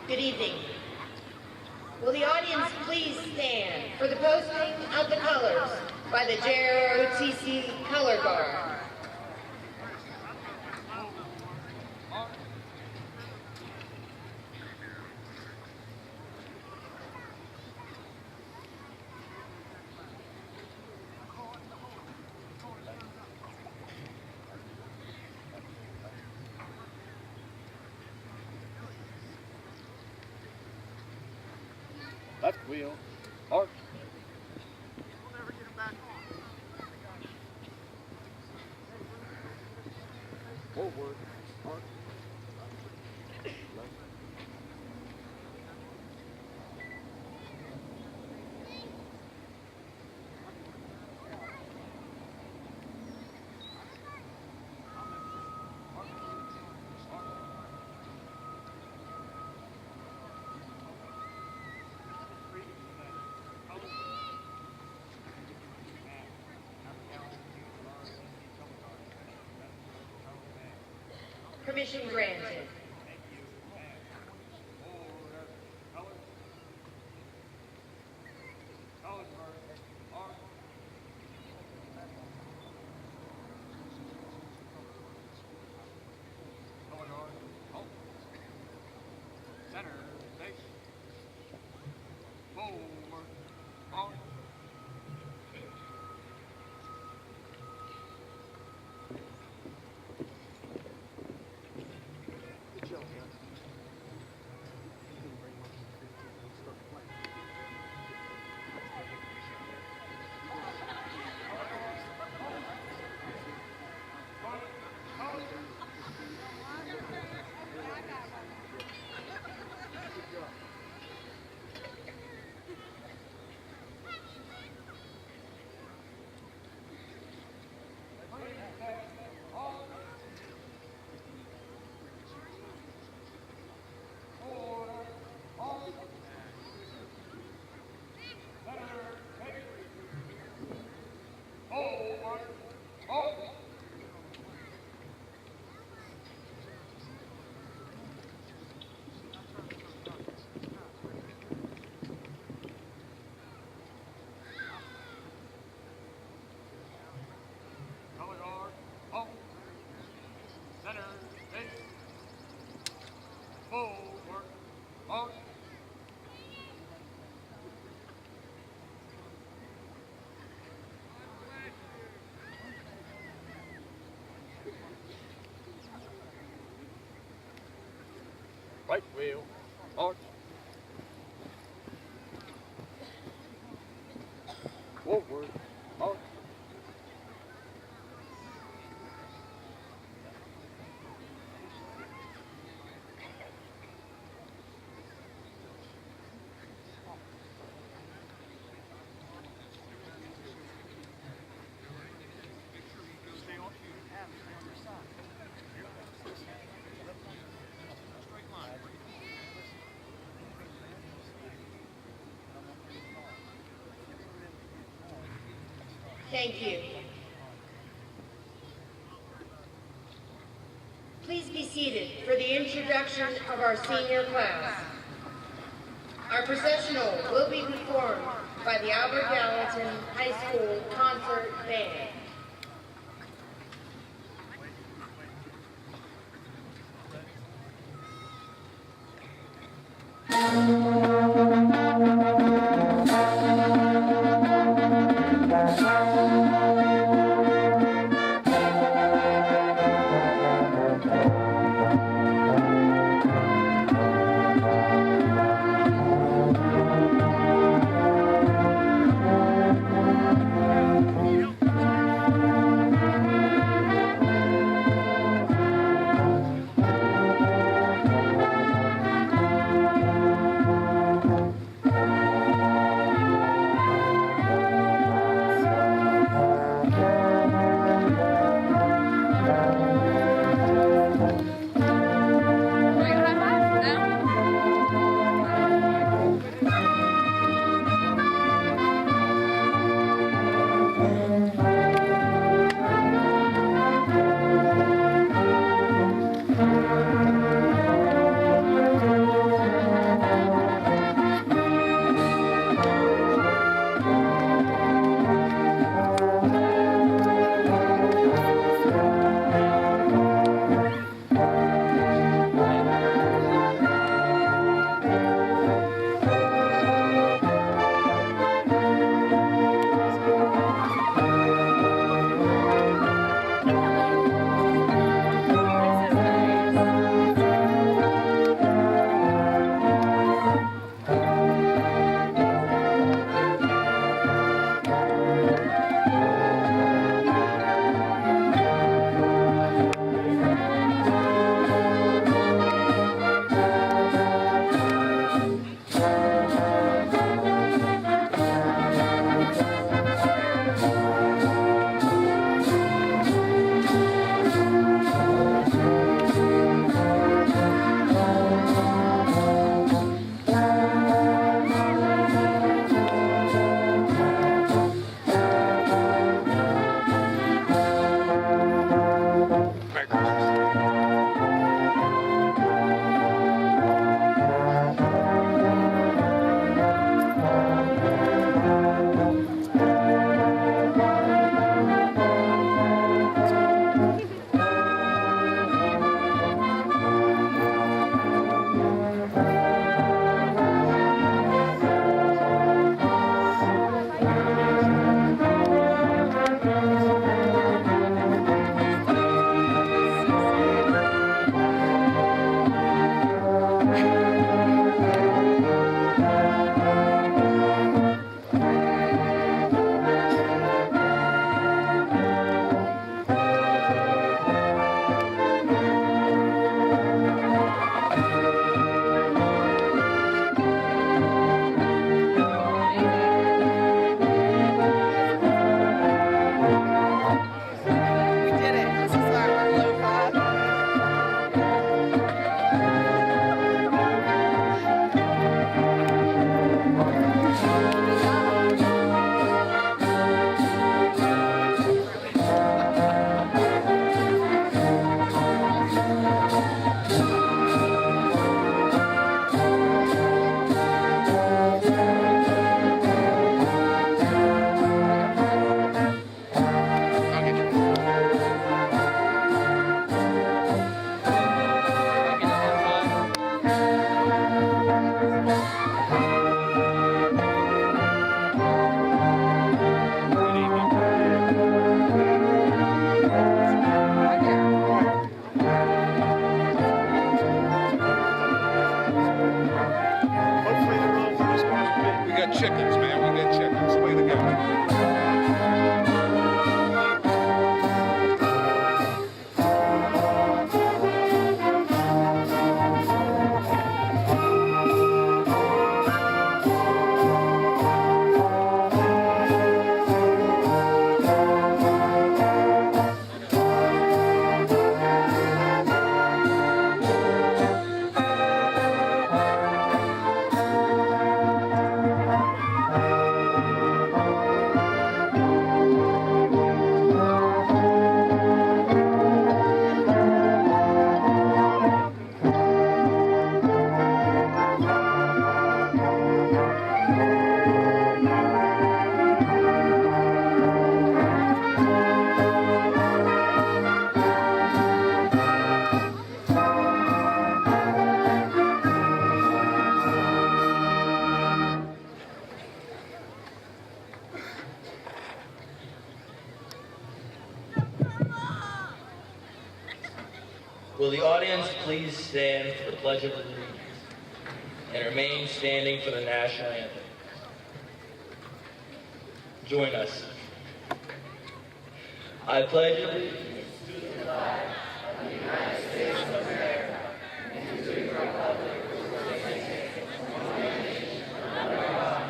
Good evening. Will the audience please stand for the posting of the colors by the JROTC Color Guard. Left wheel, arch. We'll never get him back on. Forward, arch. Left. Permission granted. Center, face. Forward, on. Good job, man. Forward, on. Right wheel, arch. Forward, arch. Thank you. Please be seated for the introduction of our senior class. Our processional will be performed by the Albert Gallatin High School Concert Band. audience, please stand for the Pledge of Allegiance and remain standing for the national anthem. Join us. I pledge allegiance to the flag of the United States of America and to the republic for which it stands, one nation, under God,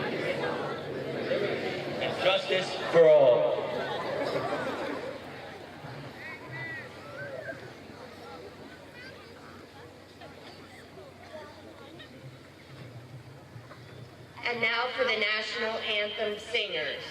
indivisible, with liberty and justice for all. And now for the national anthem singers.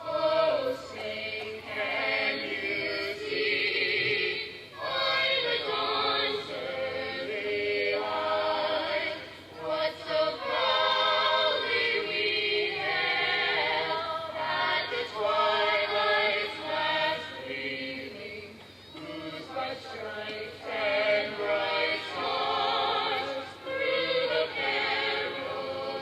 Oh, say, can you see by the dawn's early light what so proudly we hailed at the twilight's last gleaming, whose bright stripes and bright stars through the perilous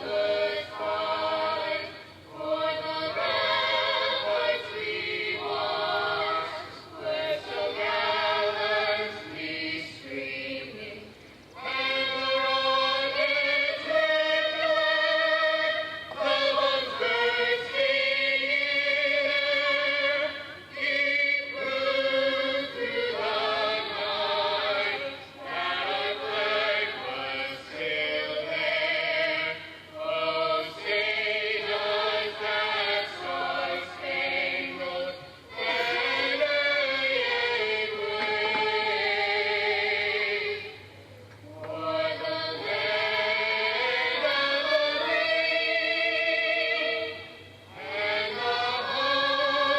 fight for the ramparts we watched were so gallantly streaming, and the rockets red glare, the bombs bursting in air, he proved through the night that our flag was still there. Oh, say does that star-spangled banner yet wave o'er the land of the free and the home of the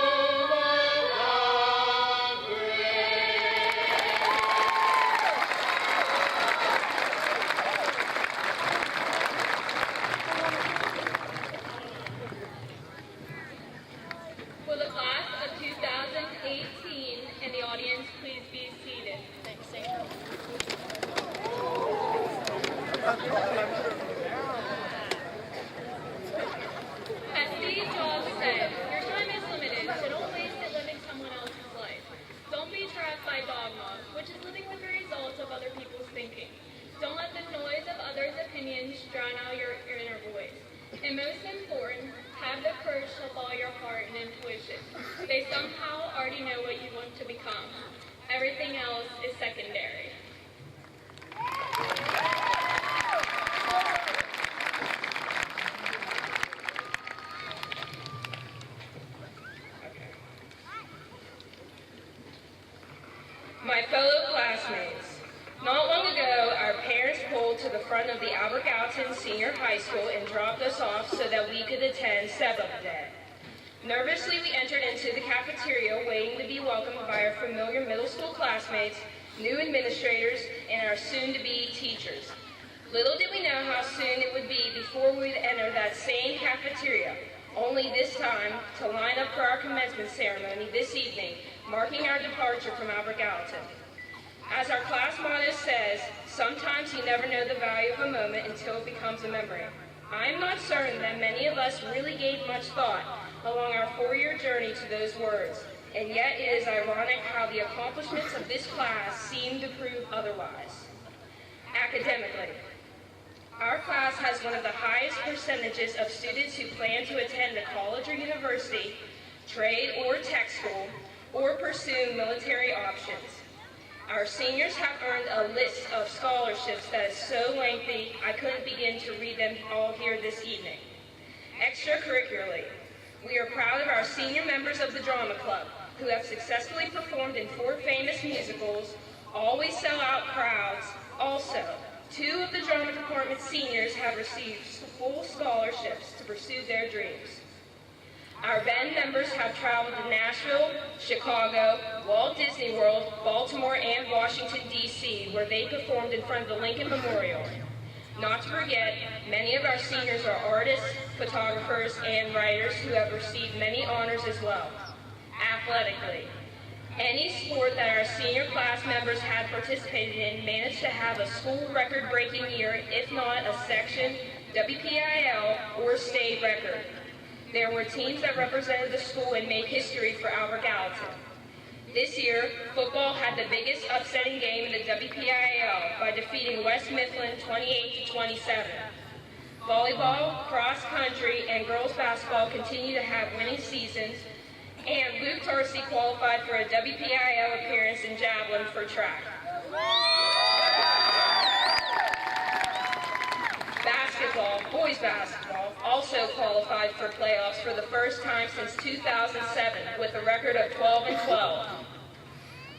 Will the class of 2018 and the audience please be seated? As Steve Jobs said, your time is limited, so don't waste it living someone else's life. Don't be trapped by dogma, which is living with the results of other people's thinking. Don't let the noise of others' opinions drown out your inner voice. And most important, have the courage to follow your heart and intuition. They somehow already know what you want to become. Everything else is secondary. My fellow classmates, not long ago, our parents pulled to the front of the Albert Gallatin Senior High School and dropped us off so that we could attend 7th Day. Nervously, we entered into the cafeteria, waiting to be welcomed by our familiar middle school classmates, new administrators, and our soon-to-be teachers. Little did we know how soon it would be before we would enter that same cafeteria, only this time to line up for our commencement ceremony this evening, marking our departure from Albert Gallatin. As our class motto says, sometimes you never know the value of a moment until it becomes a memory. I am not certain that many of us really gave much thought along our 4-year journey to those words, and yet it is ironic how the accomplishments of this class seem to prove otherwise. Academically, our class has one of the highest percentages of students who plan to attend a college or university, trade or tech school, or pursue military options. Our seniors have earned a list of scholarships that is so lengthy I couldn't begin to read them all here this evening. Extracurricularly, we are proud of our senior members of the Drama Club who have successfully performed in 4 famous musicals, always sell out crowds. Also, 2 of the drama department seniors have received full scholarships to pursue their dreams. Our band members have traveled to Nashville, Chicago, Walt Disney World, Baltimore, and Washington, D.C., where they performed in front of the Lincoln Memorial. Not to forget, many of our seniors are artists, photographers, and writers who have received many honors as well. Athletically, Any sport that our senior class members had participated in managed to have a school record-breaking year, if not a section, WPIL, or state record. There were teams that represented the school and made history for Albert Gallatin. This year, football had the biggest upsetting game in the WPIL by defeating West Mifflin 28-27. Volleyball, cross country, and girls basketball continue to have winning seasons, and Luke Tarsi qualified for a WPIL appearance in javelin for track. Basketball, boys basketball, also qualified for playoffs for the first time since 2007 with a record of 12-12.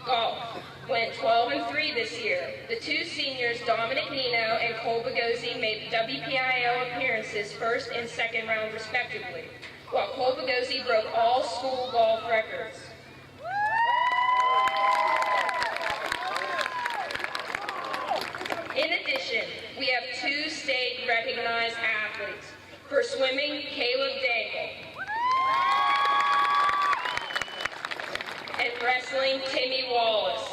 Golf went 12-3 this year. The two seniors, Dominic Nino and Cole Bagosi, made WPIL appearances first and second round respectively, while Cole Bagosi broke all school golf records. In addition, we have two state-recognized athletes. For swimming, Caleb Dangle. And wrestling, Timmy Wallace.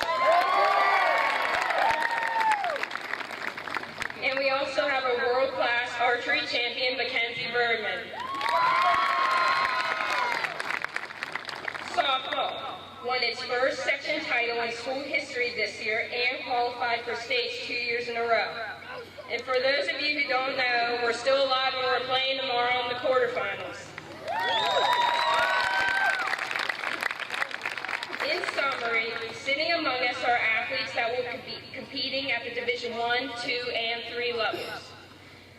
And we also have a world-class archery champion, Mackenzie Birdman. Softball won its first section title in school history this year and qualified for states 2 years in a row. And for those of you who don't know, we're still alive and we're playing tomorrow in the quarterfinals. In summary, sitting among us are athletes that will be competing at the Division I, II, and III levels.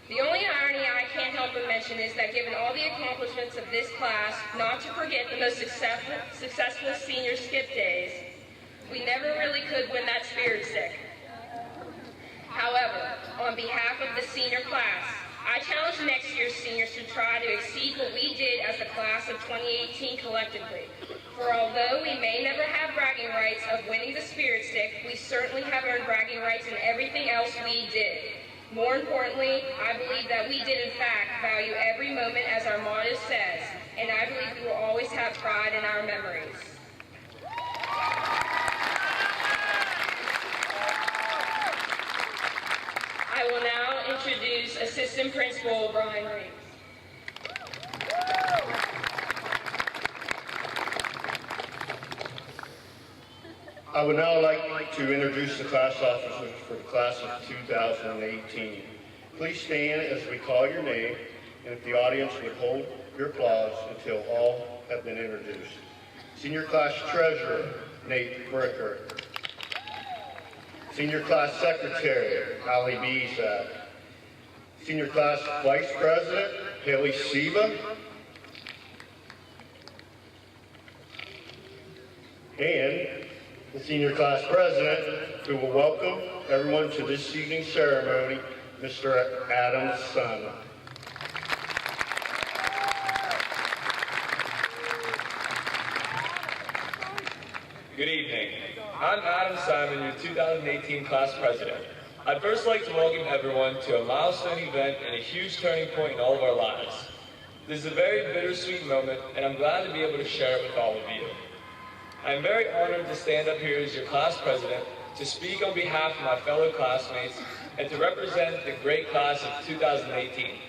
The only irony I can't help but mention is that given all the accomplishments of this class, not to forget the most successful senior skip days, we never really could win that spirit stick. However, on behalf of the senior class, I challenge next year's seniors to try to exceed what we did as the class of 2018 collectively. For although we may never have bragging rights of winning the spirit stick, we certainly have earned bragging rights in everything else we did. More importantly, I believe that we did in fact value every moment as our motto says, and I believe we will always have pride in our memories. I will now introduce Assistant Principal Brian Reeves. I would now like to introduce the class officers for the class of 2018. Please stand as we call your name, and if the audience would hold your applause until all have been introduced. Senior Class Treasurer, Nate Bricker. Senior Class Secretary, Ali Bezak. Senior Class Vice President, Haley Siva. And the Senior Class President, who will welcome everyone to this evening's ceremony, Mr. Adam Sun. Good evening. I'm Adam Simon, your 2018 class president. I'd first like to welcome everyone to a milestone event and a huge turning point in all of our lives. This is a very bittersweet moment, and I'm glad to be able to share it with all of you. I am very honored to stand up here as your class president to speak on behalf of my fellow classmates and to represent the great class of 2018.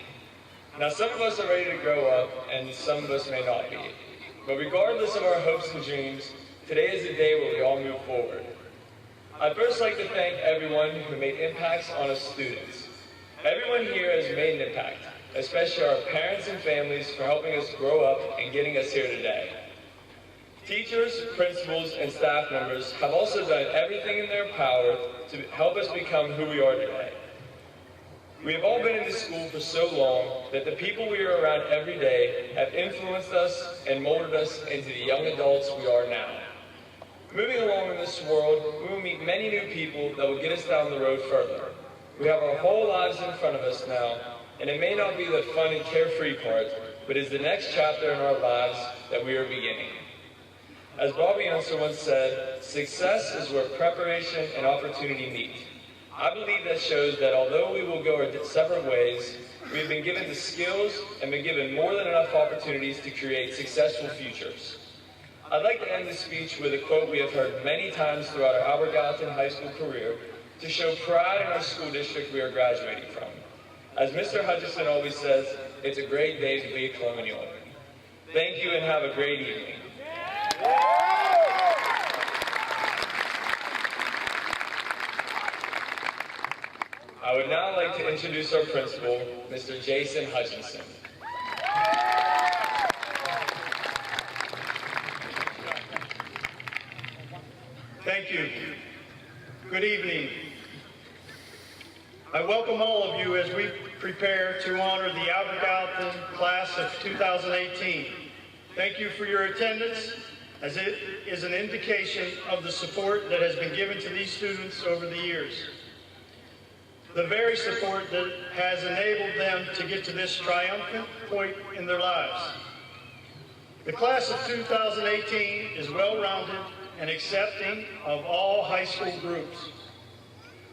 Now, some of us are ready to grow up, and some of us may not be. But regardless of our hopes and dreams, today is the day where we all move forward. I'd first like to thank everyone who made impacts on us students. Everyone here has made an impact, especially our parents and families for helping us grow up and getting us here today. Teachers, principals, and staff members have also done everything in their power to help us become who we are today. We have all been in this school for so long that the people we are around every day have influenced us and molded us into the young adults we are now. Moving along in this world, we will meet many new people that will get us down the road further. We have our whole lives in front of us now, and it may not be the fun and carefree part, but is the next chapter in our lives that we are beginning. As Bobby Unser once said, success is where preparation and opportunity meet. I believe that shows that although we will go our separate ways, we have been given the skills and been given more than enough opportunities to create successful futures. I'd like to end this speech with a quote we have heard many times throughout our Albert Gallatin High School career to show pride in our school district we are graduating from. As Mr. Hutchison always says, it's a great day to be a Colonial. Thank you and have a great evening. I would now like to introduce our principal, Mr. Jason Hutchinson. Thank you. Good evening. I welcome all of you as we prepare to honor the Albert Gallatin class of 2018. Thank you for your attendance, as it is an indication of the support that has been given to these students over the years. The very support that has enabled them to get to this triumphant point in their lives. The class of 2018 is well-rounded and accepting of all high school groups.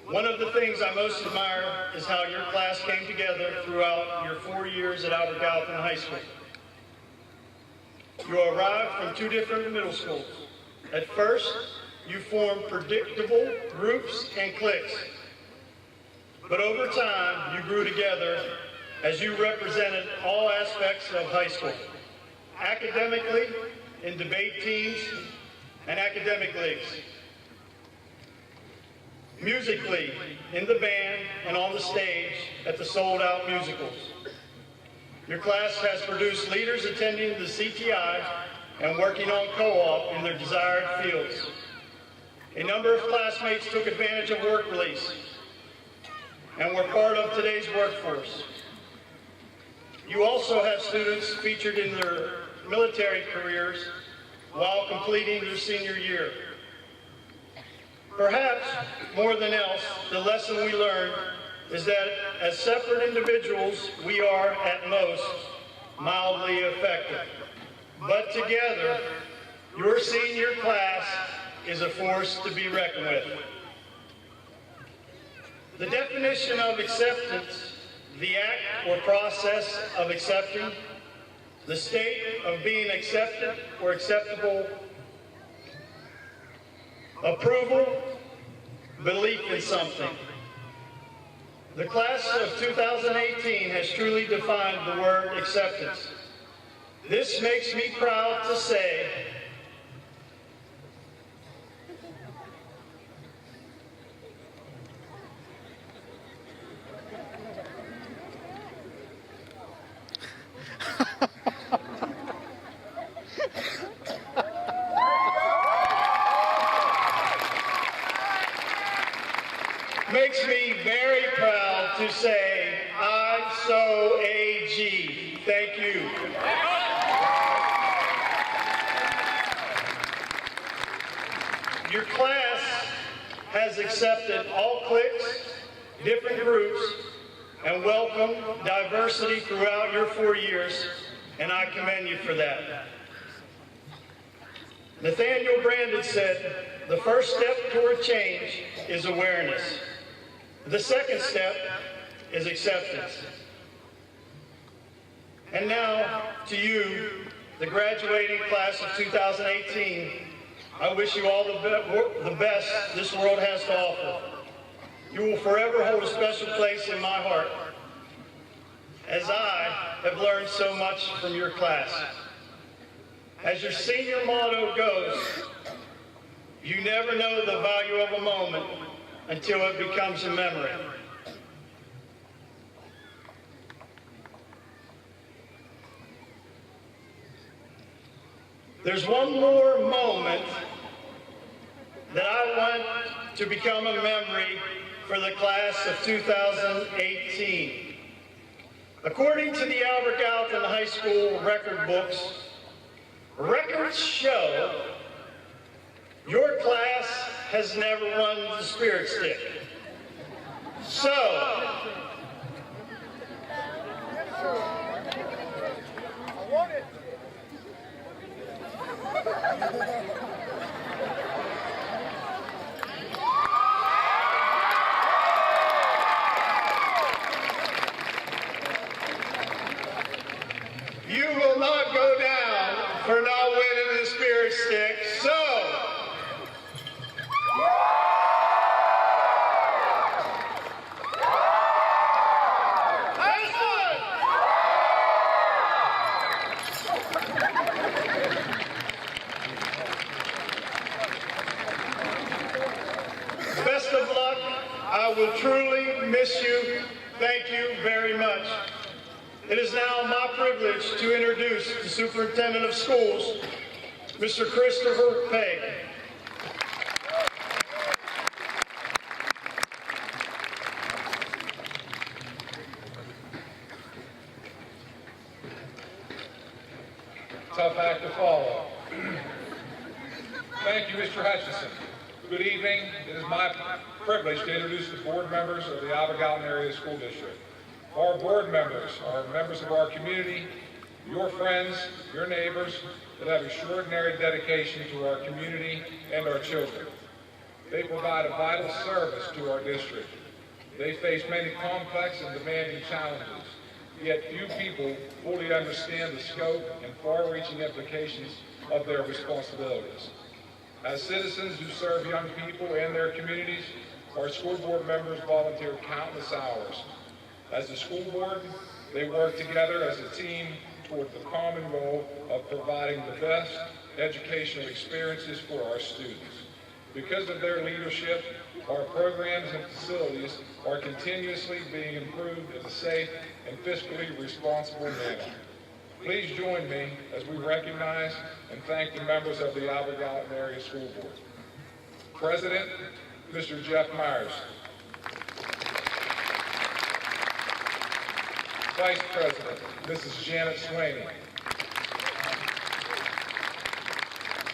One of the things I most admire is how your class came together throughout your 4 years at Albert Gallatin High School. You arrived from 2 different middle schools. At first, you formed predictable groups and cliques. But over time, you grew together as you represented all aspects of high school. Academically, in debate teams, and academic leagues. Musically, in the band and on the stage at the sold-out musicals. Your class has produced leaders attending the CTI and working on co-op in their desired fields. A number of classmates took advantage of work release and were part of today's workforce. You also have students featured in their military careers while completing their senior year. Perhaps, more than else, the lesson we learned is that as separate individuals, we are, at most, mildly effective. But together, your senior class is a force to be reckoned with. The definition of acceptance, the act or process of accepting, the state of being accepted or acceptable, approval, belief in something. The class of 2018 has truly defined the word acceptance. This makes me proud to say makes me very proud to say, I'm so AG. Thank you. Your class has accepted all cliques, different groups, and welcomed diversity throughout your 4 years, and I commend you for that. Nathaniel Brandon said, the first step toward change is awareness. The second step is acceptance. And now, to you, the graduating class of 2018, I wish you all the best this world has to offer. You will forever hold a special place in my heart, as I have learned so much from your class. As your senior motto goes, you never know the value of a moment until it becomes a memory. There's one more moment that I want to become a memory for the class of 2018. According to the Albert Gallatin High School record books, records show your class has never won the Spirit Stick. So, you will not go down for not winning the Spirit Stick. luck. I will truly miss you. Thank you very much. It is now my privilege to introduce the Superintendent of Schools, Mr. Christopher Pegg. Tough act to follow. Thank you, Mr. Hutchinson. Good evening. It is my privilege to introduce the board members of the Albert Gallatin Area School District. Our board members are members of our community, your friends, your neighbors that have extraordinary dedication to our community and our children. They provide a vital service to our district. They face many complex and demanding challenges, yet few people fully understand the scope and far-reaching implications of their responsibilities. As citizens who serve young people and their communities, our school board members volunteer countless hours. As a school board, they work together as a team toward the common goal of providing the best educational experiences for our students. Because of their leadership, our programs and facilities are continuously being improved in a safe and fiscally responsible manner. Please join me as we recognize and thank the members of the Albert Gallatin Area School Board. President, Mr. Jeff Myers. Vice President, Mrs. Janet Swaney.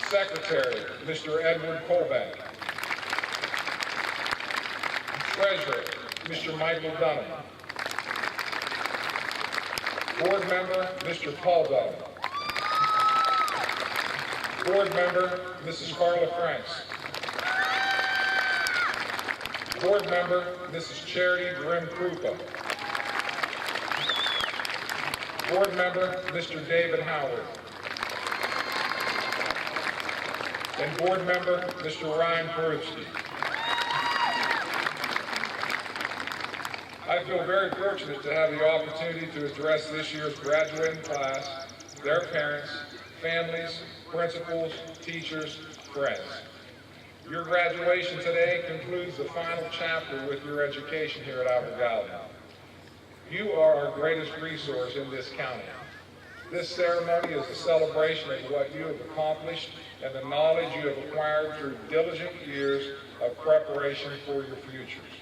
Secretary, Mr. Edward Colbeck. Treasurer, Mr. Michael Dunham. Board Member, Mr. Paul Dunham. Board Member, Mrs. Carla Franks. Board Member, Mrs. Charity Grimm Krupa. Board Member, Mr. David Howard. And Board Member, Mr. Ryan Perusky. I feel very fortunate to have the opportunity to address this year's graduating class, their parents, families, principals, teachers, friends. Your graduation today concludes the final chapter with your education here at Albert Gallatin. You are our greatest resource in this county. This ceremony is a celebration of what you have accomplished and the knowledge you have acquired through diligent years of preparation for your futures.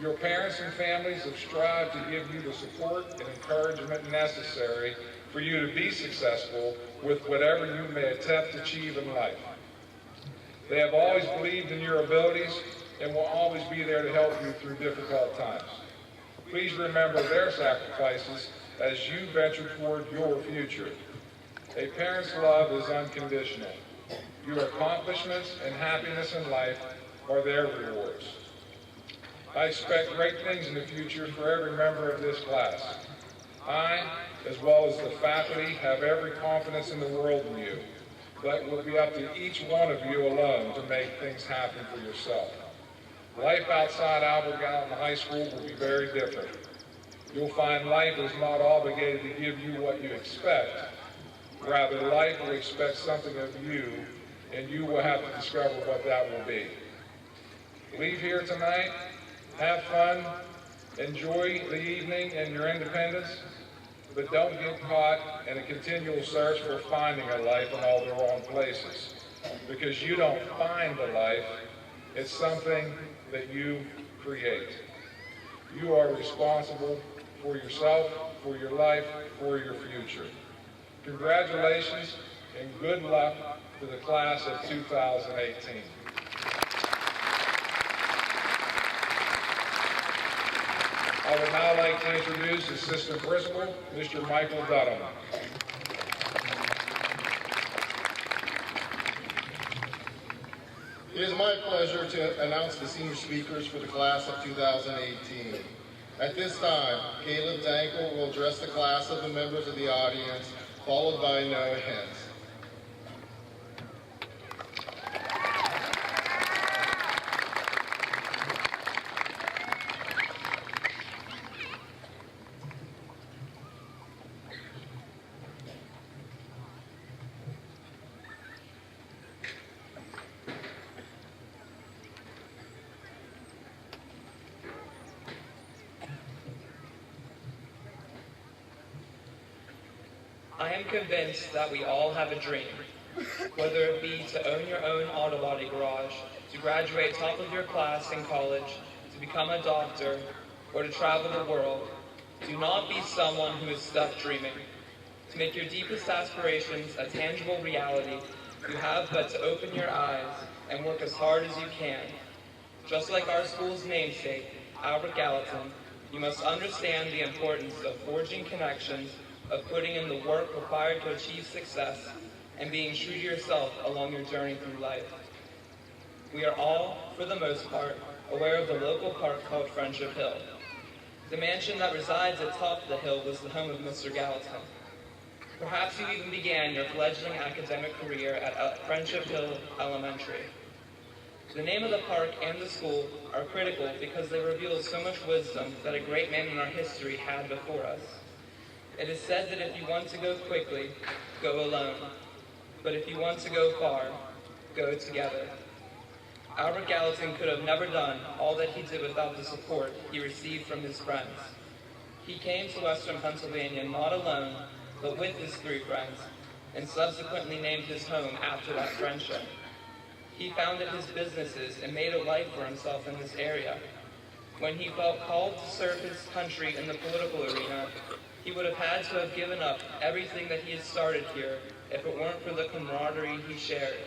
Your parents and families have strived to give you the support and encouragement necessary for you to be successful with whatever you may attempt to achieve in life. They have always believed in your abilities and will always be there to help you through difficult times. Please remember their sacrifices as you venture toward your future. A parent's love is unconditional. Your accomplishments and happiness in life are their rewards. I expect great things in the future for every member of this class. I, as well as the faculty, have every confidence in the world in you, but it will be up to each one of you alone to make things happen for yourself. Life outside Albert Gallatin High School will be very different. You'll find life is not obligated to give you what you expect. Rather, life will expect something of you, and you will have to discover what that will be. Leave here tonight, have fun, enjoy the evening and your independence, but don't get caught in a continual search for finding a life in all the wrong places. Because you don't find the life, it's something that you create. You are responsible for yourself, for your life, for your future. Congratulations and good luck to the class of 2018. I would now like to introduce Assistant Principal, Mr. Michael Dunham. It is my pleasure to announce the senior speakers for the class of 2018. At this time, Caleb Dankel will address the class of the members of the audience, followed by Noah Hens. am convinced that we all have a dream, whether it be to own your own auto body garage, to graduate top of your class in college, to become a doctor, or to travel the world. Do not be someone who is stuck dreaming. To make your deepest aspirations a tangible reality, you have but to open your eyes and work as hard as you can. Just like our school's namesake, Albert Gallatin, you must understand the importance of forging connections, of putting in the work required to achieve success, and being true to yourself along your journey through life. We are all, for the most part, aware of the local park called Friendship Hill. The mansion that resides atop the hill was the home of Mr. Gallatin. Perhaps you even began your fledgling academic career at Friendship Hill Elementary. The name of the park and the school are critical because they reveal so much wisdom that a great man in our history had before us. It is said that if you want to go quickly, go alone. But if you want to go far, go together. Albert Gallatin could have never done all that he did without the support he received from his friends. He came to Western Pennsylvania not alone, but with his 3 friends, and subsequently named his home after that friendship. He founded his businesses and made a life for himself in this area. When he felt called to serve his country in the political arena, he would have had to have given up everything that he had started here if it weren't for the camaraderie he shared.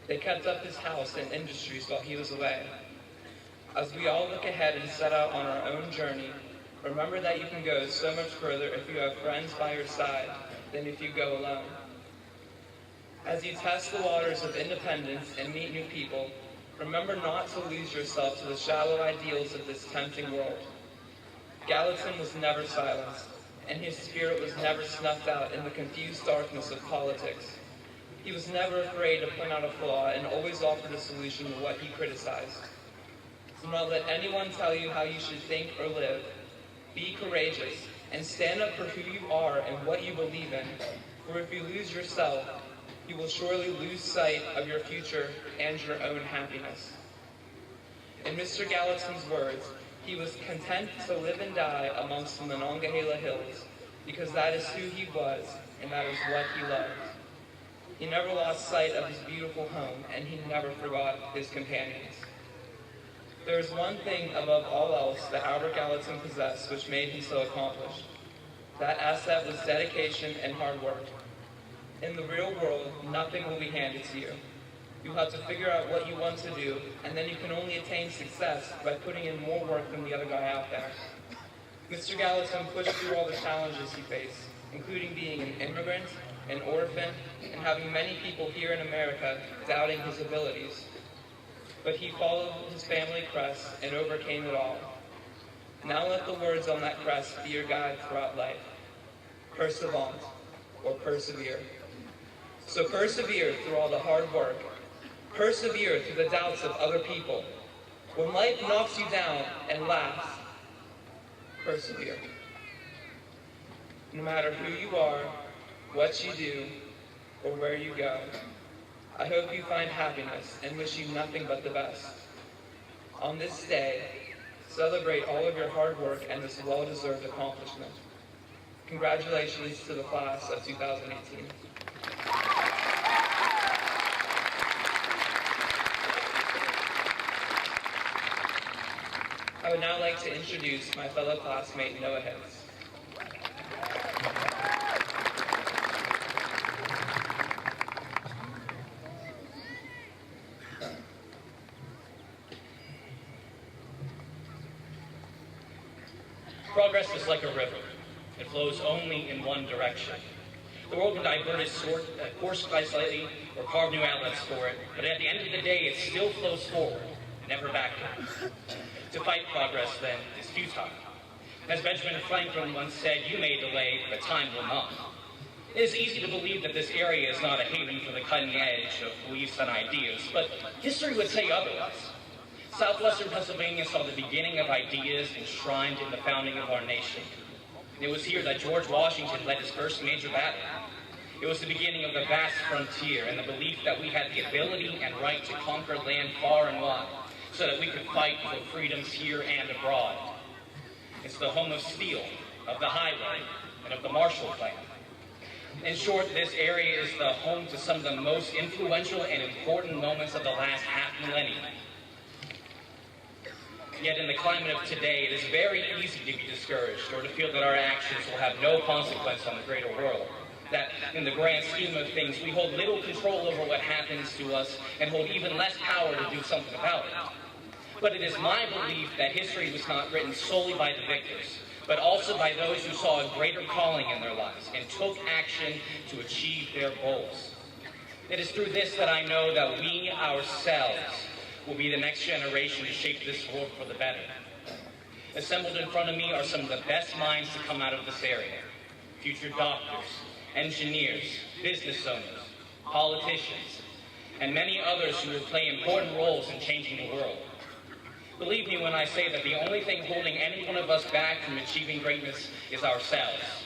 They kept up his house and industries while he was away. As we all look ahead and set out on our own journey, remember that you can go so much further if you have friends by your side than if you go alone. As you test the waters of independence and meet new people, remember not to lose yourself to the shallow ideals of this tempting world. Gallatin was never silenced, and his spirit was never snuffed out in the confused darkness of politics. He was never afraid to point out a flaw and always offered a solution to what he criticized. Do not let anyone tell you how you should think or live. Be courageous and stand up for who you are and what you believe in, for if you lose yourself, you will surely lose sight of your future and your own happiness. In Mr. Gallatin's words, he was content to live and die amongst the Monongahela Hills, because that is who he was and that is what he loved. He never lost sight of his beautiful home, and he never forgot his companions. There is one thing above all else that Albert Gallatin possessed which made him so accomplished. That asset was dedication and hard work. In the real world, nothing will be handed to you. You'll have to figure out what you want to do, and then you can only attain success by putting in more work than the other guy out there. Mr. Gallatin pushed through all the challenges he faced, including being an immigrant, an orphan, and having many people here in America doubting his abilities. But he followed his family crest and overcame it all. Now let the words on that crest be your guide throughout life. Perseverance, or persevere. So persevere through all the hard work. Persevere through the doubts of other people. When life knocks you down and laughs, persevere. No matter who you are, what you do, or where you go, I hope you find happiness and wish you nothing but the best. On this day, celebrate all of your hard work and this well-deserved accomplishment. Congratulations to the class of 2018. I would now like to introduce my fellow classmate, Noah Hicks. Progress is like a river. It flows only in one direction. The world can divert its course slightly or carve new outlets for it, but at the end of the day, it still flows forward, never backward. To fight progress, then, is futile. As Benjamin Franklin once said, you may delay, but time will not. It is easy to believe that this area is not a haven for the cutting edge of beliefs and ideas, but history would say otherwise. Southwestern Pennsylvania saw the beginning of ideas enshrined in the founding of our nation. It was here that George Washington led his first major battle. It was the beginning of the vast frontier and the belief that we had the ability and right to conquer land far and wide so that we could fight for freedoms here and abroad. It's the home of steel, of the highway, and of the Marshall Plan. In short, this area is the home to some of the most influential and important moments of the last half millennium. Yet in the climate of today, it is very easy to be discouraged or to feel that our actions will have no consequence on the greater world. That in the grand scheme of things, we hold little control over what happens to us and hold even less power to do something about it. But it is my belief that history was not written solely by the victors, but also by those who saw a greater calling in their lives and took action to achieve their goals. It is through this that I know that we ourselves will be the next generation to shape this world for the better. Assembled in front of me are some of the best minds to come out of this area. Future doctors, engineers, business owners, politicians, and many others who will play important roles in changing the world. Believe me when I say that the only thing holding any one of us back from achieving greatness is ourselves.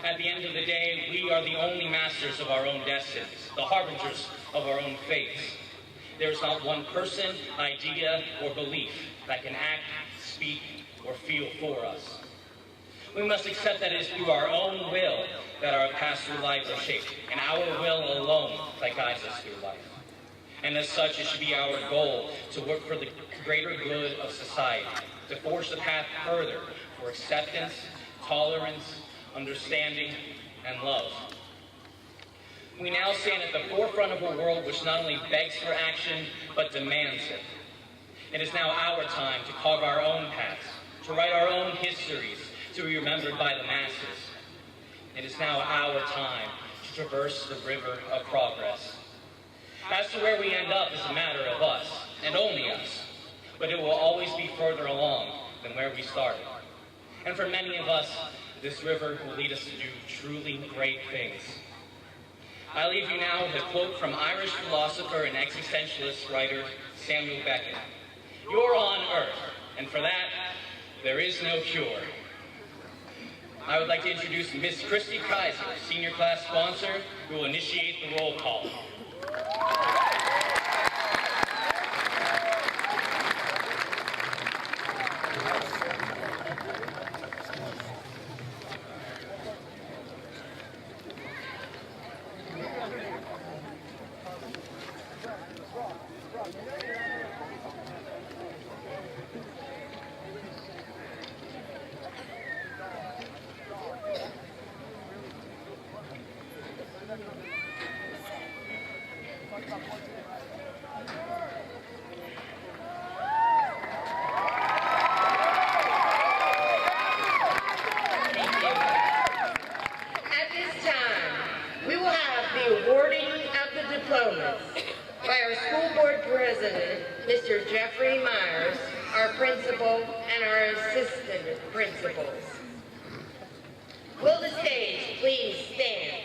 At the end of the day, we are the only masters of our own destinies, the harbingers of our own fates. There is not one person, idea, or belief that can act, speak, or feel for us. We must accept that it is through our own will that our paths through life are shaped, and our will alone that guides us through life. And as such, it should be our goal to work for the greater good of society, to forge the path further for acceptance, tolerance, understanding, and love. We now stand at the forefront of a world which not only begs for action, but demands it. It is now our time to carve our own paths, to write our own histories, to be remembered by the masses. It is now our time to traverse the river of progress. As to where we end up is a matter of us, and only us, but it will always be further along than where we started. And for many of us, this river will lead us to do truly great things. I leave you now with a quote from Irish philosopher and existentialist writer Samuel Beckett. "You're on earth, and for that, there is no cure." I would like to introduce Miss Christy Kaiser, senior class sponsor, who will initiate the roll call. At this time, we will have the awarding of the diplomas by our school board president, Mr. Jeffrey Myers, our principal, and our assistant principals. Will the stage please stand?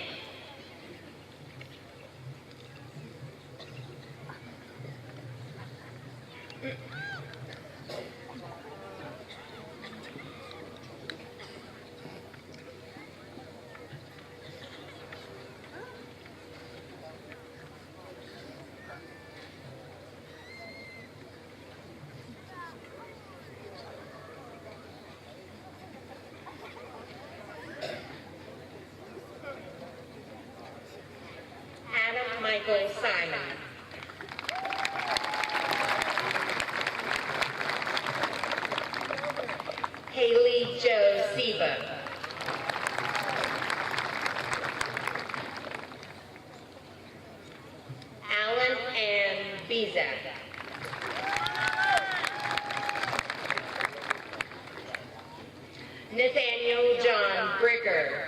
Adam Michael Simon. Haley Joe Siva. Alan Ann Bizak. Nathaniel John Bricker.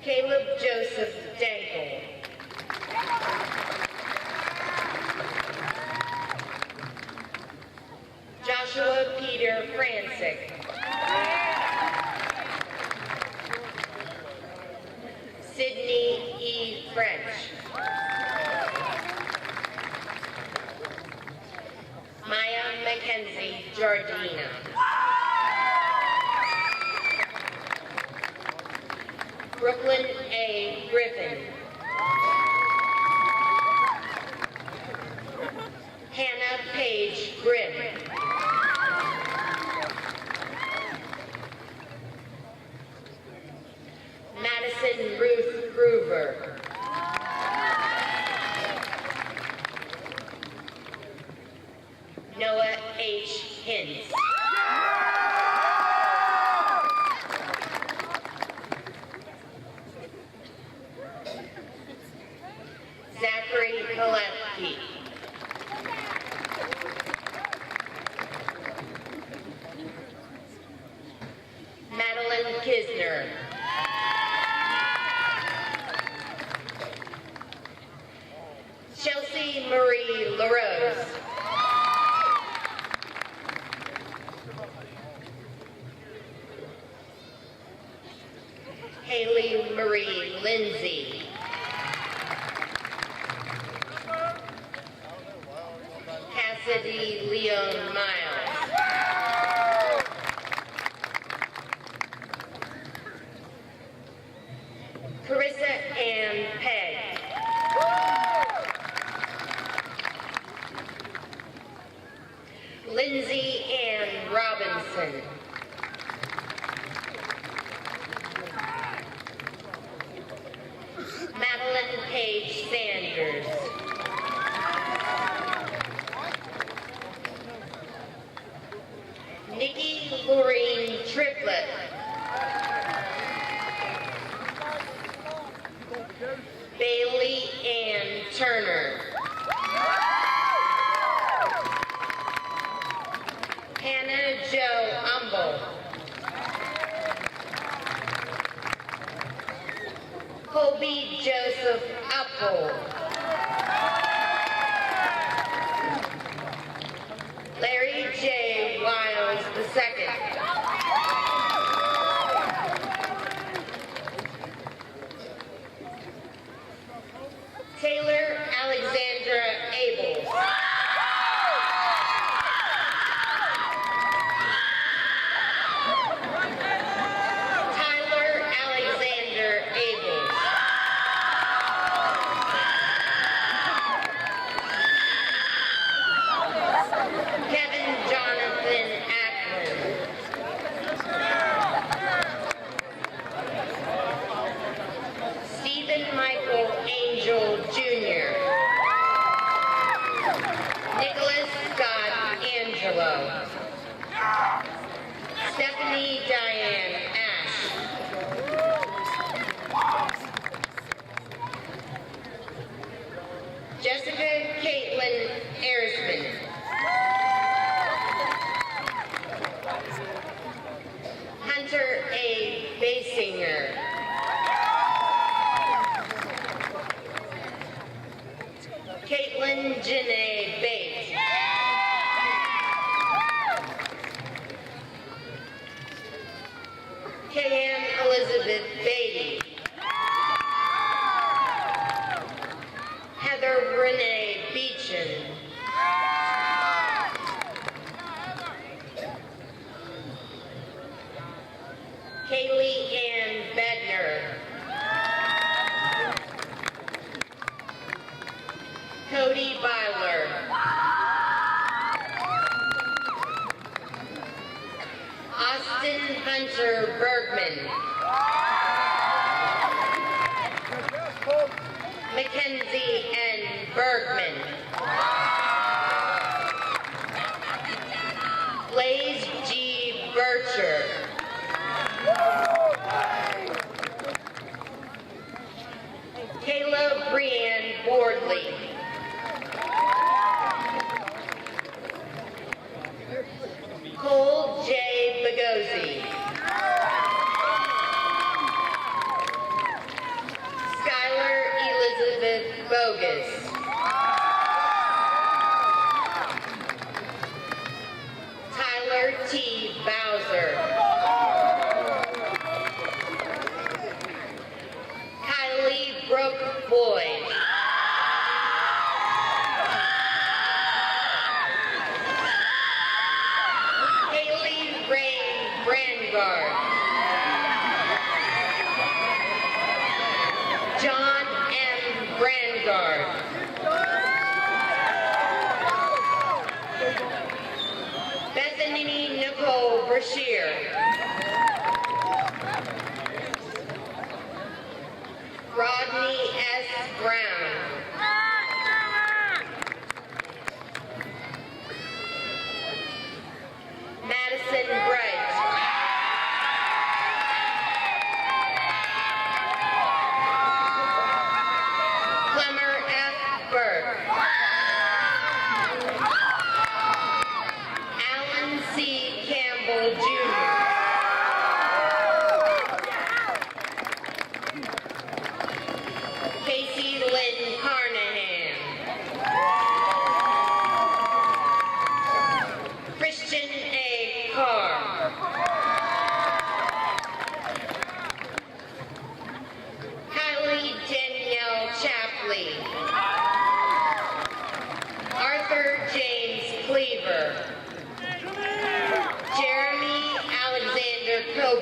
Caleb Joseph Dankel. Joshua Peter Fransick. Mackenzie Jardina. Brooklyn A. Griffin. Hannah Paige Grimm. Madison Ruth Groover. Noah H. Hintz. Zachary Kolepke. Madeline Kisner. Chelsea Marie LaRose. Haley Marie Lindsay. Cassidy Leon Miles. Carissa Ann Pegg. Lindsay Ann Robinson. Madeline Paige Sanders. Nikki Lorraine Triplett. Bailey Ann Turner. Hannah Jo Umble. Colby Joseph Apple. Larry J. Wiles II. Taylor Alexandra Abels. Tyler Alexander Abels. Kevin Jonathan Ackman. Stephen Michael Angel Jr. Nicholas Scott Angelo. Stephanie Diane Ash. Jessica Caitlin Erisman. Hunter A. Basinger. Caitlin Janae Bates. K.M. Elizabeth Beatty. Heather Renee Beechin. Kaylee Ann Bedner. Cody Byler. Austin Hunter Bergman. Mackenzie N. Bergman. Blaze G. Bircher. Kayla Brianne Wardley. Cole J. Bagosi. Skylar Elizabeth Bogus.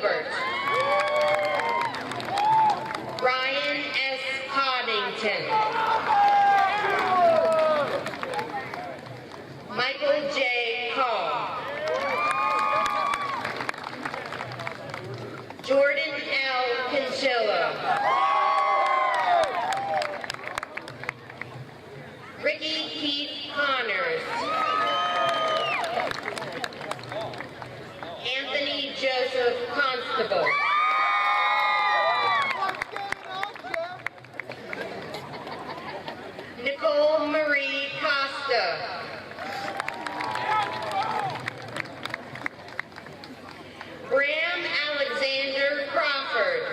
Gilbert. Ryan S. Coddington. Michael J. Call. Jordan L. Conchillo. Ricky Keith Connors. Anthony Joseph Constable. Nicole Marie Costa. Bram Alexander Crawford.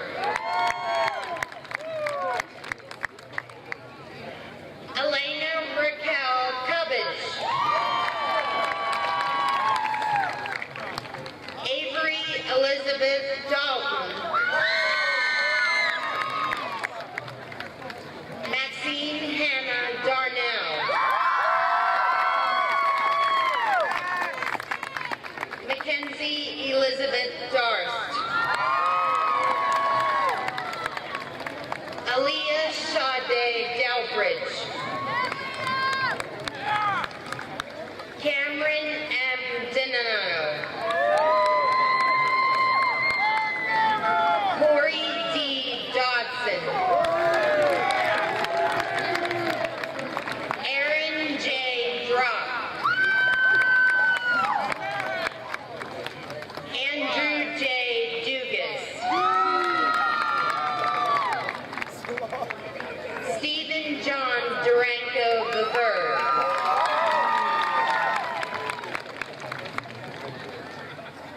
Elena Raquel Cubbage. Avery Elizabeth Dalton. Maxine Hannah Darnell. Mackenzie Elizabeth Darst. Aaliyah Sade Delbridge. Cameron M. Denano. Corey D. Dodson. Aaron J. Drop. Andrew J. Dugas. Stephen John Durango III.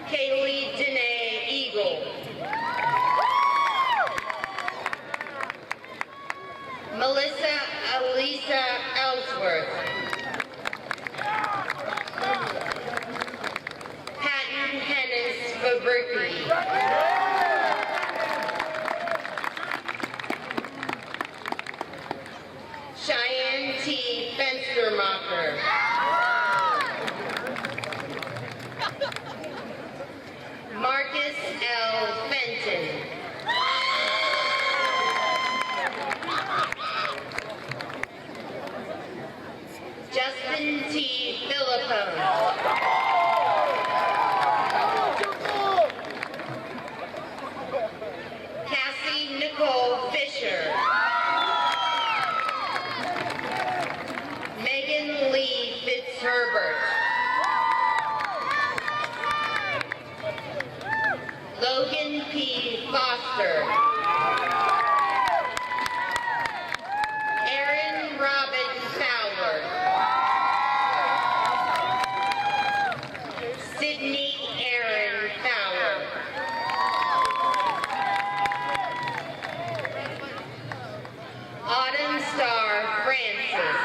Kaylee Danae Eagle. Melissa Elisa Ellsworth. Patton Hennis Fabricki. Cheyenne T. Fenstermacher. Marcus L. Fenton. Justin T. Philippone. Cassie Nicole Fisher. Megan Lee Fitzherbert. Logan P. Foster. Aaron Robin Fowler. Sydney Aaron Fowler. Autumn Star Francis.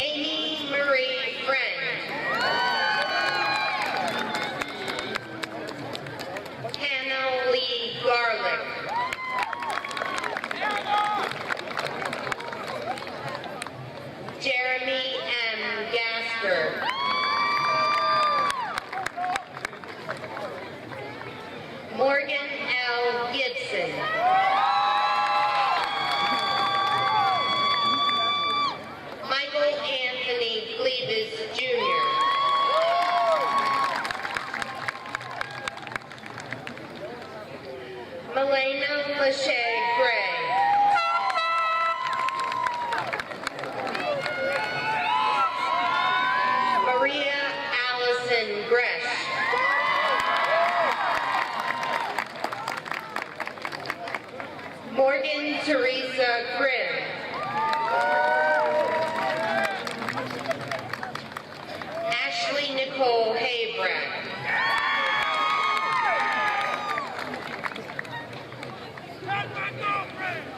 Amy Marie Friend. Hannah Lee Garlick. Jeremy M. Gaster. Morgan L. Gibson. Michael Anthony Glebus Jr. Melena Lachey Gray. Maria Allison Gresh. Morgan Teresa Grimm. Ashley Nicole Haybrand.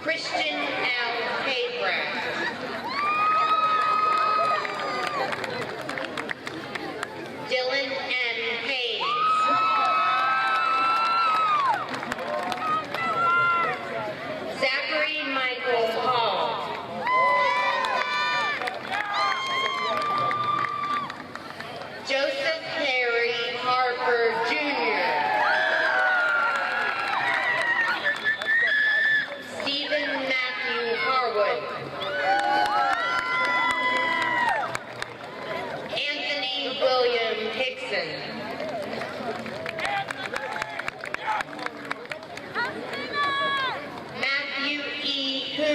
Christian L. Haybrand. Dylan N. Haynes. Zachary Michael Hall.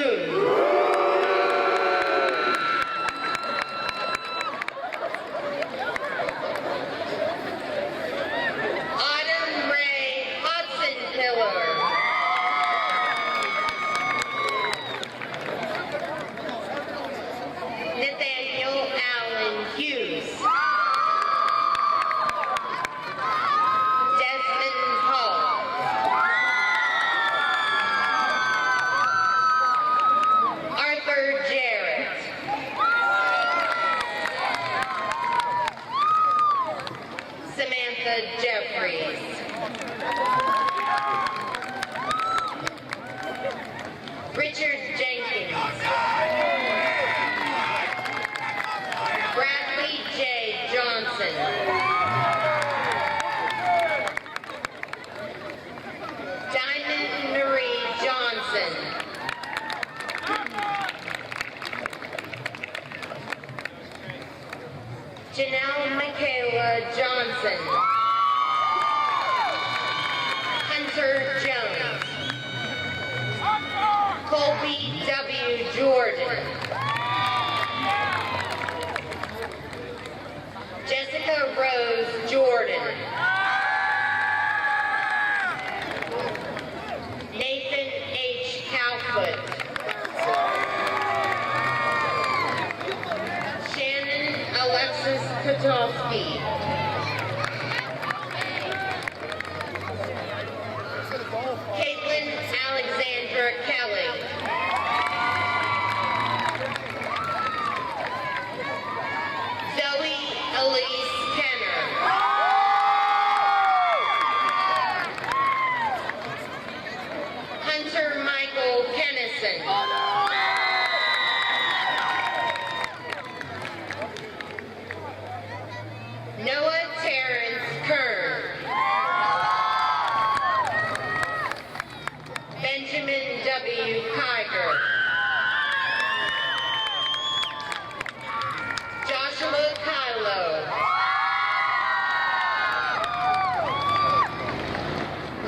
Moon. Autumn Ray Hudson Pillar. Nathaniel Allen Hughes. Desmond Hall. Arthur Jarrett. Samantha Jeffries. Richard Jenkins. Bradley J. Johnson. Diamond Marie Johnson. Janelle Michaela Johnson. Hunter Jones. Colby W. Jordan. Jessica Rose Jordan. Nathan H. Cowfoot. Shannon Alexis Kotowski. Caitlin Alexandra Kelly. Zoe Elise Kenner. Hunter Michael Kennison. Noah Terrence Kern. Benjamin W. Kiger. Joshua Kylo.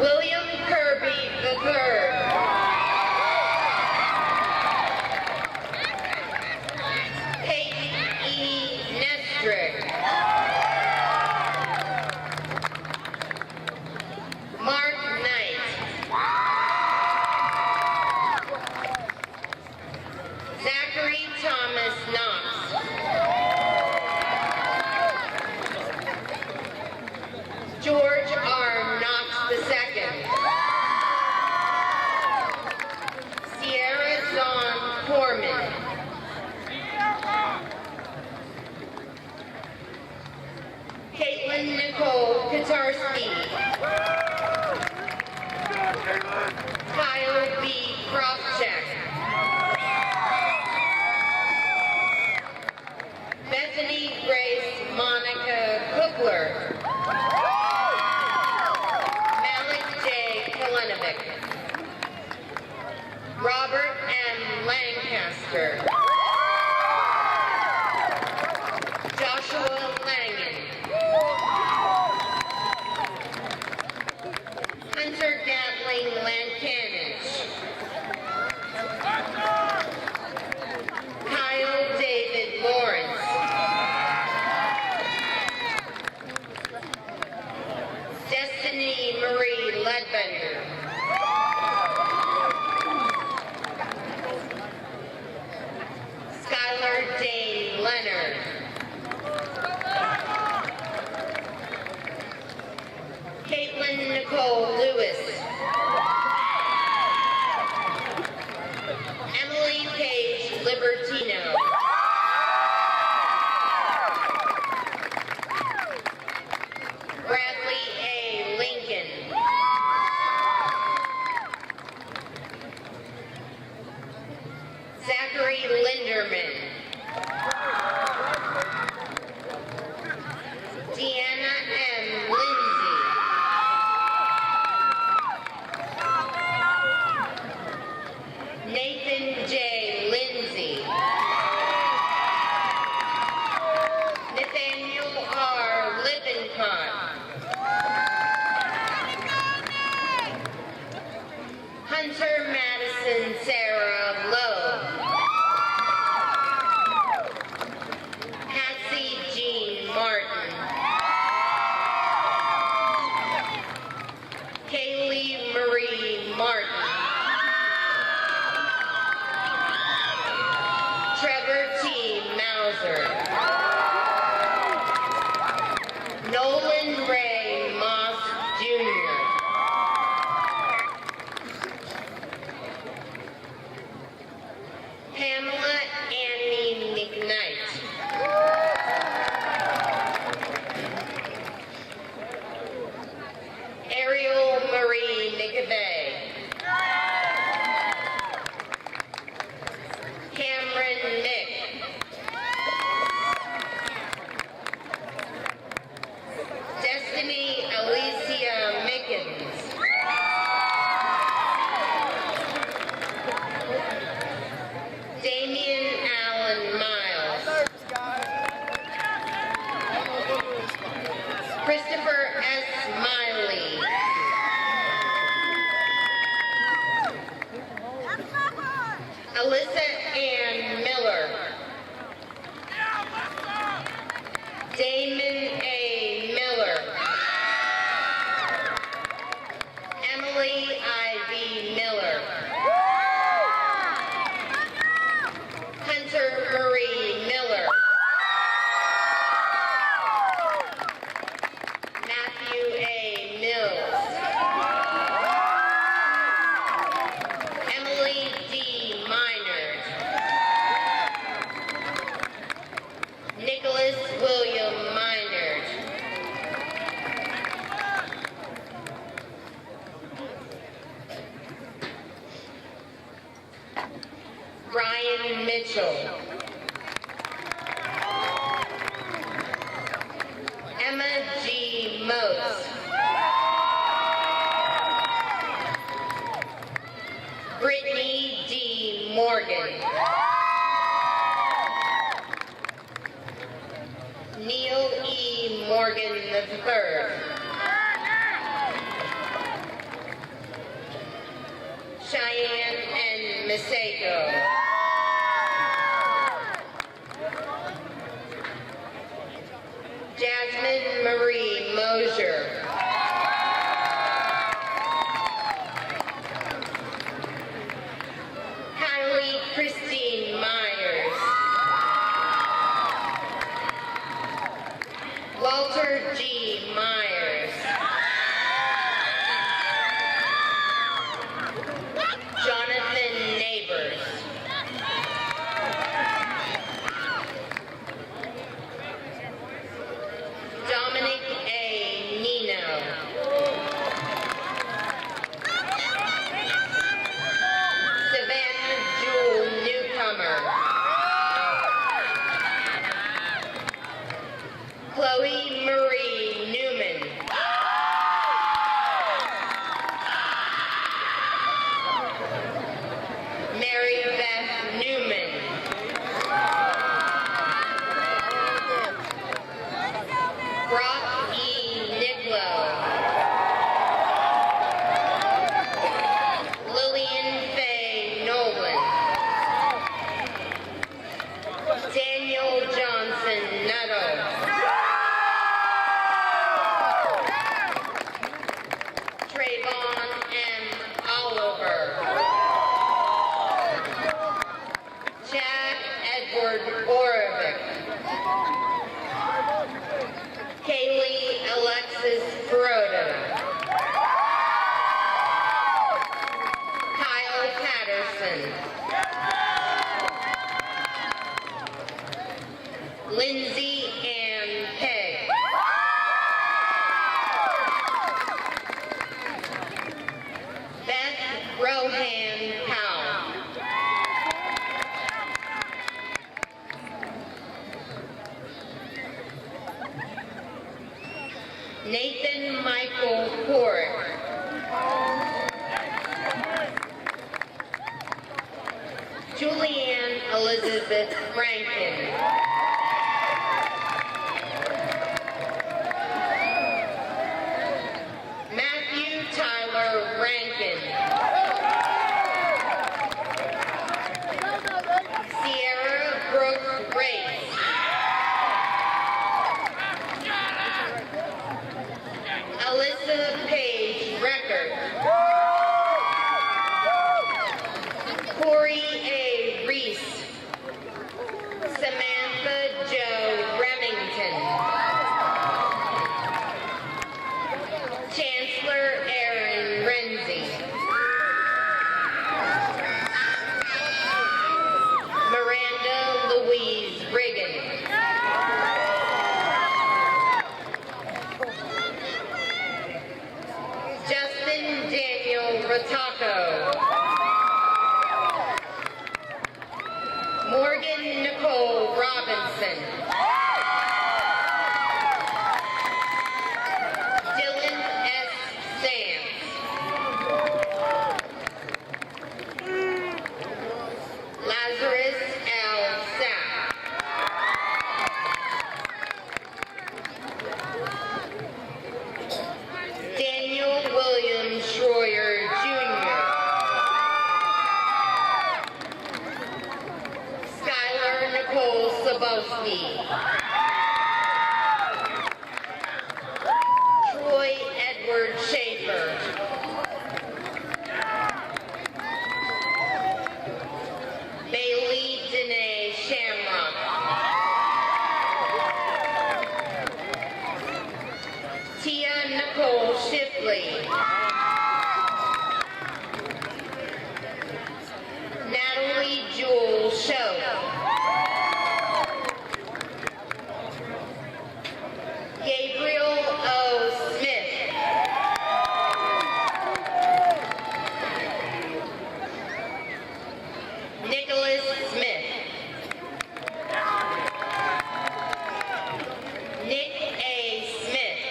William Kirby III. Peyton E. Nestrick. Mark Knight. Zachary Thomas Knox. George R. Knox II. Sierra Dawn Corman. Caitlin Nicole Katarski. Kyle B. Kropchak. Bethany Grace Monica Cookler. Malik J. Kalinovic. Robert M. Lancaster. Joshua Langan. Hunter Gatling Lancanich. Kyle David Lawrence. Destiny Marie Ledbender. Skylar Dane Leonard. Caitlin Nicole Lewis. Emily Page Libertino. Bradley A. Lincoln. Zachary Linderman. Deanna M. Lindsay. Nathan J. Lindsay. Nathaniel R. Lippincott. Hunter Madison Sarah Lowe. Mauser. Nolan Ray Moss Jr. Pamela Annie McKnight. Ariel Marie McAvey. Cameron Nick. Destiny Alicia Mickens. Damian Allen Miles. Christopher S. Miley. Alyssa Ann Miller. Damon A. Miller. Emily Ivy Miller. Hunter Marie Miller. Matthew A. Mills. Emily D. Minard. Nicholas William Minard. Brian Mitchell. Emma G. Moats. Brittany D. Morgan. Neil E. Morgan III. Cheyenne N. Maseko. Jasmine Marie Mosier. Kylie Christine Myers. Walter G. Myers. Jonathan Neighbors. Dominic A. Nino. Savannah Jewel Newcomer. Chloe Marie Newman. Mary Beth Newman. Brock E. Nicklow. Lillian Faye Nolan. Daniel Johnson Nuttall. Trayvon M. Oliver. Chad Edward Borovic. Kaylee Alexis Broda. Kyle Patterson. Lindsay Ann Pegg. Beth Rohan Powell. Nathan Michael Corrick. Julianne Elizabeth Rankin. Matthew Tyler Rankin. Sierra Brooke Race. Alyssa Page Record. Corey A. Reese. Samantha Robinson. Dylan S. Sands. Lazarus L. Sapp. Daniel William Schroyer Jr. Skylar Nicole Sabowski. Troy Edward Schaefer. Bailey Danae Shamrock. Tia Nicole Shipley. Natalie Jewel Show. Gabriel O. Smith. Nicholas Smith. Nick A. Smith.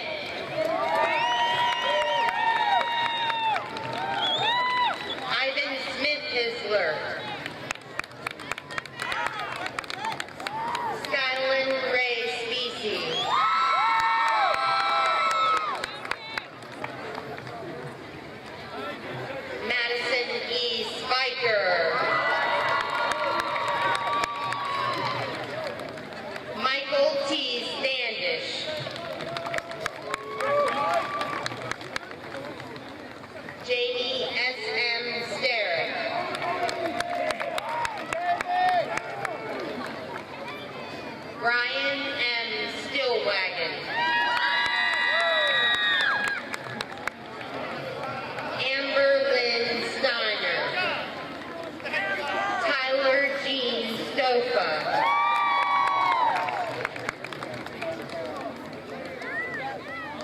Ivan Smith Hisler. Skylin Ray Specie. Madison E. Spiker. Michael T. Standish. Jamie S. M. Sterrick. Brian M. Stillwagon. Amber Lynn Steiner. Tyler Jean Stofa.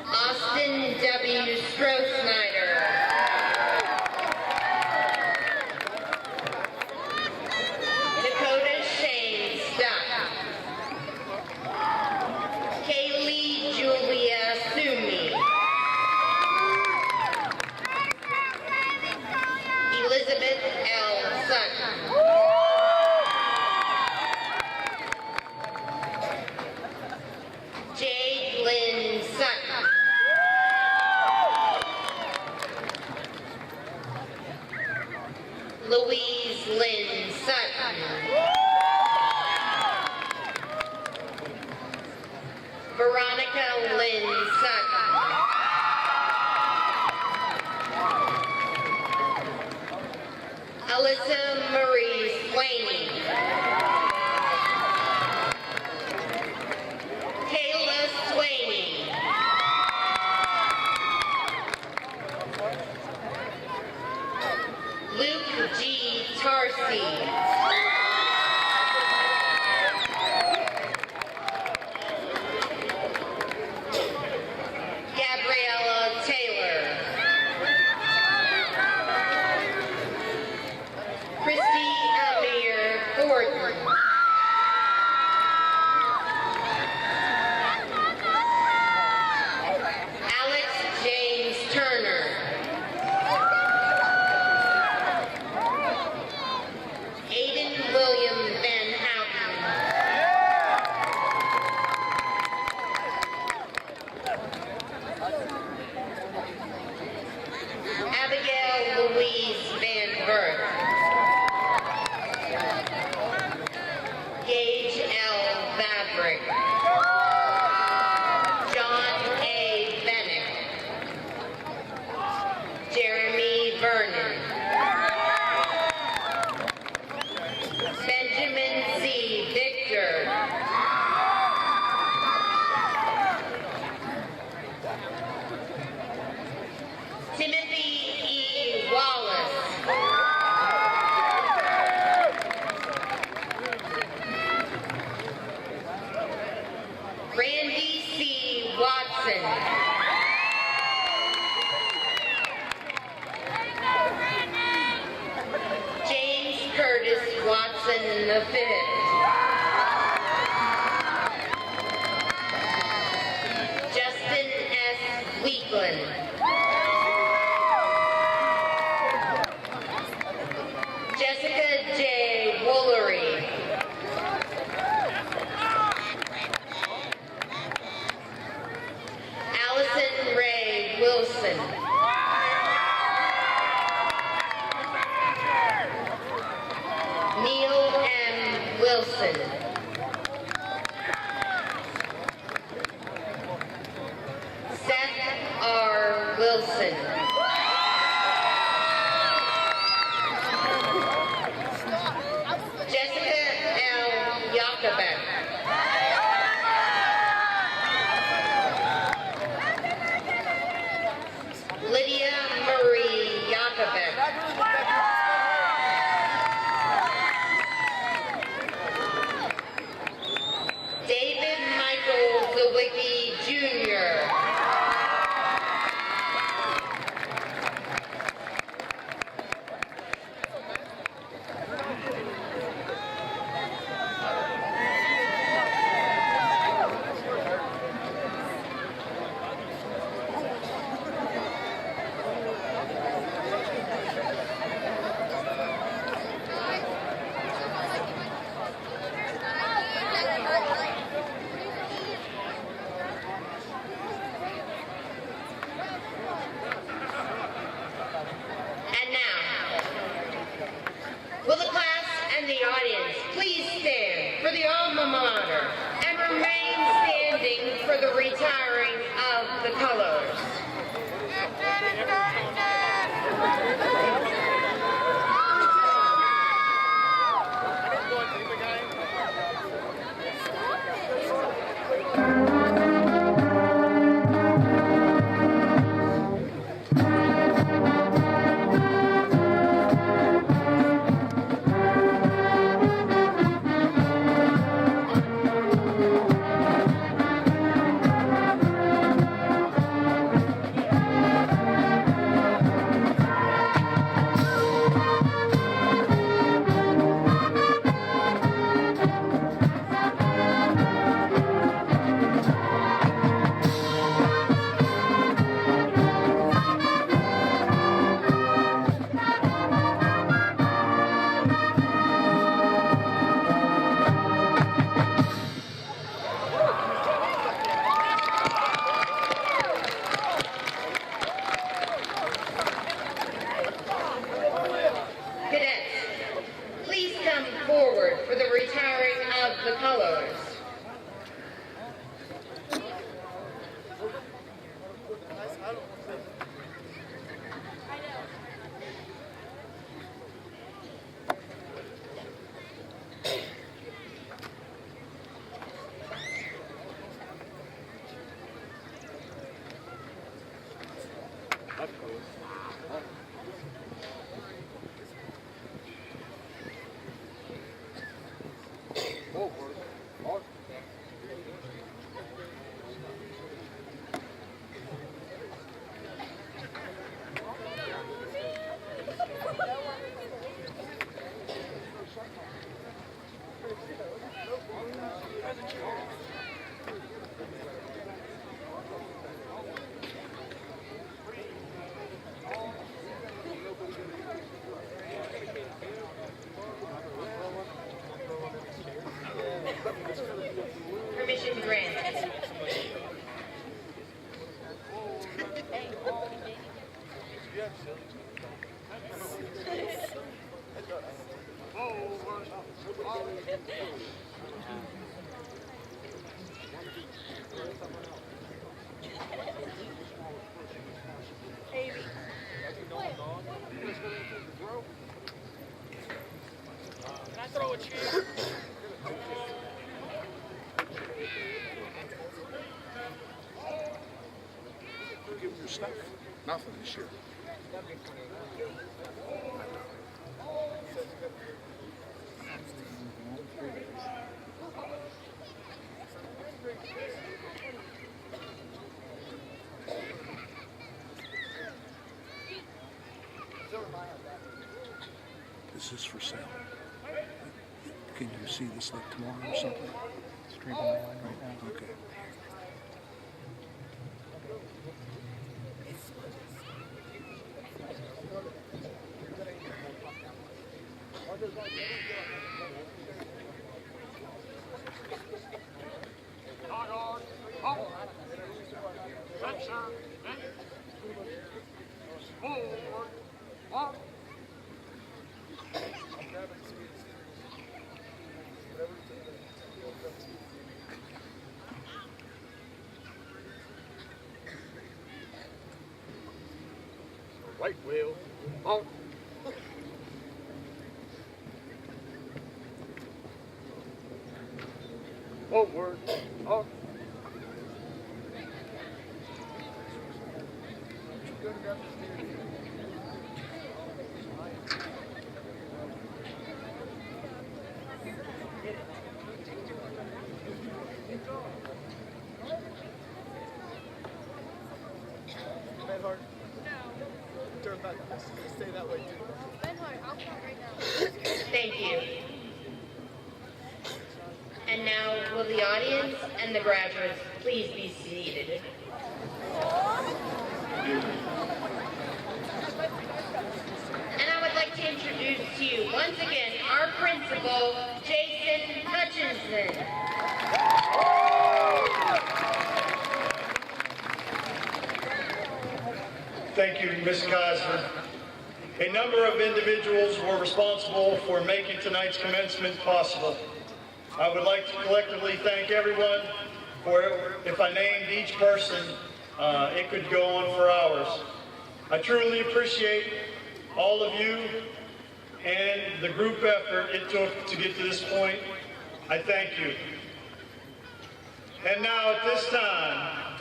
Austin W. Stroh-Snyder. Dakota Shane Stuck. Kaylee Julia Sumi. Elizabeth L. Sutton. Jade Lynn Sutton. Louise Lynn Sutton. Veronica Lynn Sutton. Alyssa Marie Swaney. Kayla Swaney. Luke G. Tarsi. Gabriella Taylor. Christy Amir Thornton. Alex James Turner. Aiden William Van Houten. Abigail Louise Van Burt. Gage L. Vavrick. John A. Bennett. Jeremy Vernon. Benjamin C. Victor. Timothy E. Wallace. Randy C. Watson. James Curtis Watson V. Wilson. Seth R. Wilson. Jessica L. Yakubek. Lydia Marie Yakubek. David Michael Zawicki Jr. And now, will the class and the audience please stand for the alma mater and remain standing for the retiring of the colors. Cadets, please come forward for the retiring of the colors. Permission granted. Can I throw a chair? Give them your stuff. Nothing this year. Is this for sale? Can you see this like tomorrow or something? Streaming online right now. Okay. Right wheel. Halt. Forward. Halt. Thank you. And now, will the audience and the graduates please be seated? And I would like to introduce to you once again our principal, Jason Hutchinson. Thank you, Ms. Kaiser. A number of individuals were responsible for making tonight's commencement possible. I would like to collectively thank everyone for, if I named each person, it could go on for hours. I truly appreciate all of you and the group effort it took to get to this point. I thank you. And now at this time,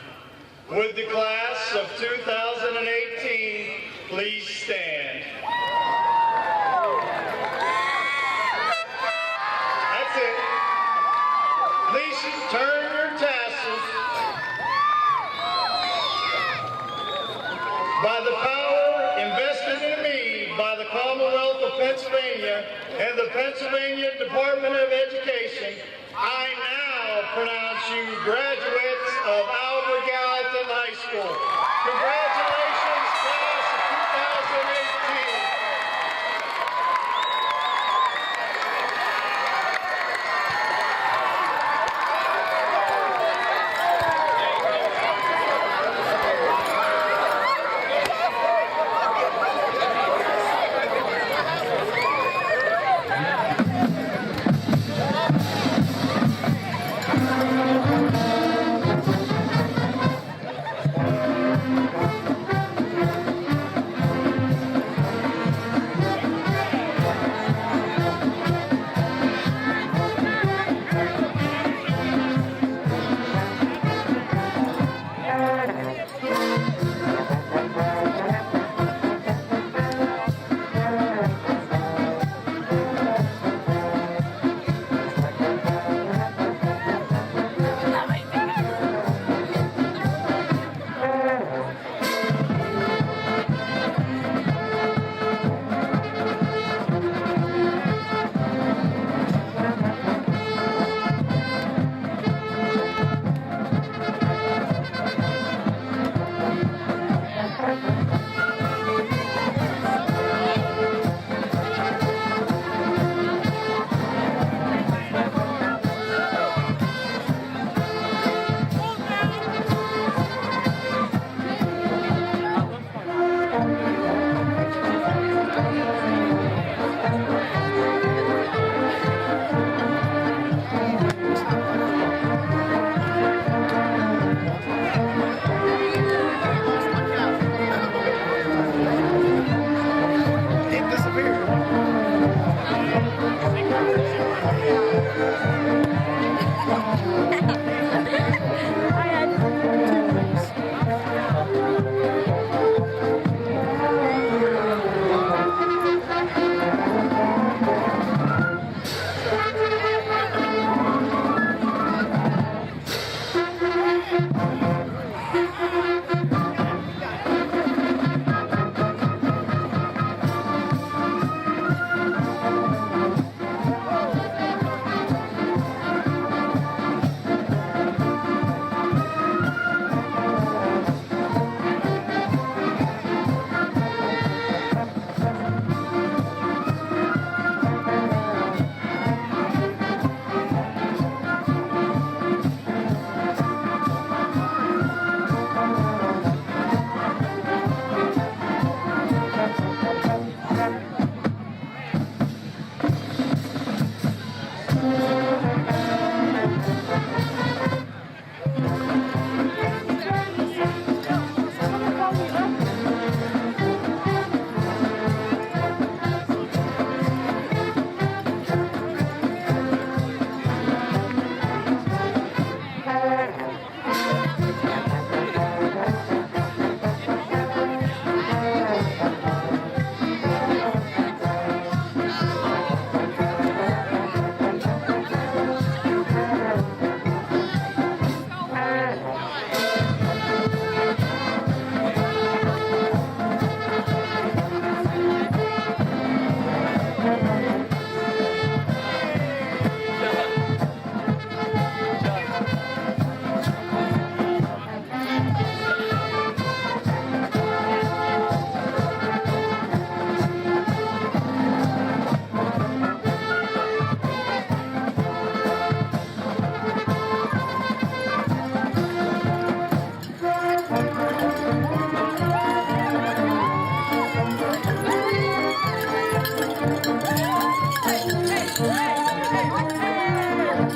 would the class of 2018 please stand? That's it. Please turn your tassels. By the power invested in me by the Commonwealth of Pennsylvania and the Pennsylvania Department of Education, I now pronounce you graduates of Albert Gallatin High School. Congratulations, class of 2018.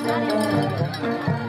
Johnny.